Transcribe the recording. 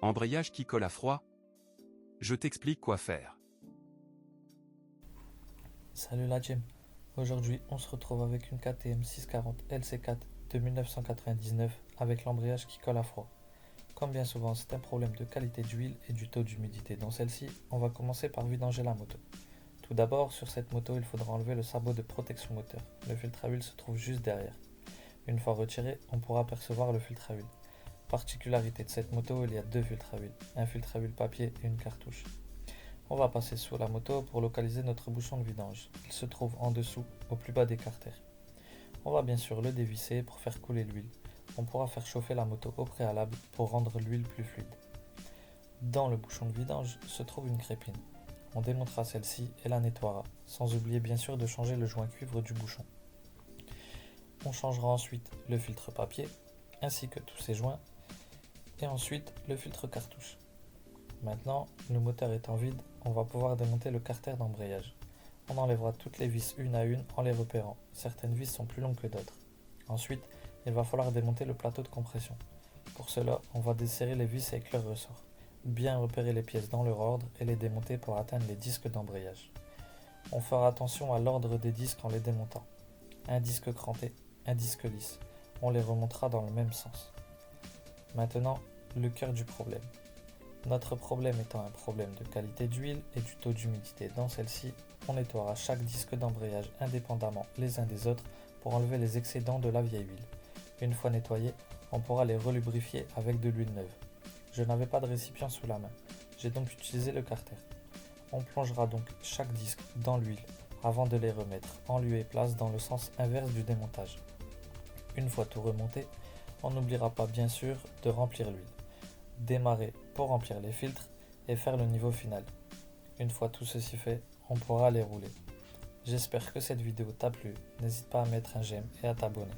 Embrayage qui colle à froid? Je t'explique quoi faire. Salut la team. Aujourd'hui, on se retrouve avec une KTM 640 LC4 de 1999 avec l'embrayage qui colle à froid. Comme bien souvent, c'est un problème de qualité d'huile et du taux d'humidité. Dans celle-ci, on va commencer par vidanger la moto. Tout d'abord, sur cette moto, il faudra enlever le sabot de protection moteur. Le filtre à huile se trouve juste derrière. Une fois retiré, on pourra apercevoir le filtre à huile. Particularité de cette moto, il y a deux filtres à huile, un filtre à huile papier et une cartouche. On va passer sous la moto pour localiser notre bouchon de vidange. Il se trouve en dessous, au plus bas des carters. On va bien sûr le dévisser pour faire couler l'huile. On pourra faire chauffer la moto au préalable pour rendre l'huile plus fluide. Dans le bouchon de vidange se trouve une crépine. On démontera celle-ci et la nettoiera, sans oublier bien sûr de changer le joint cuivre du bouchon. On changera ensuite le filtre papier, ainsi que tous ses joints, et ensuite le filtre cartouche. Maintenant, le moteur étant vide, on va pouvoir démonter le carter d'embrayage. On enlèvera toutes les vis une à une en les repérant. Certaines vis sont plus longues que d'autres. Ensuite, il va falloir démonter le plateau de compression. Pour cela, on va desserrer les vis avec leur ressort. Bien repérer les pièces dans leur ordre et les démonter pour atteindre les disques d'embrayage. On fera attention à l'ordre des disques en les démontant. Un disque cranté, un disque lisse. On les remontera dans le même sens. Maintenant, le cœur du problème. Notre problème étant un problème de qualité d'huile et du taux d'humidité dans celle-ci, on nettoiera chaque disque d'embrayage indépendamment les uns des autres pour enlever les excédents de la vieille huile. Une fois nettoyés, on pourra les relubrifier avec de l'huile neuve. Je n'avais pas de récipient sous la main, j'ai donc utilisé le carter. On plongera donc chaque disque dans l'huile avant de les remettre en lieu et place dans le sens inverse du démontage. Une fois tout remonté, on n'oubliera pas bien sûr de remplir l'huile. Démarrer pour remplir les filtres et faire le niveau final. Une fois tout ceci fait, on pourra les rouler. J'espère que cette vidéo t'a plu, n'hésite pas à mettre un j'aime et à t'abonner.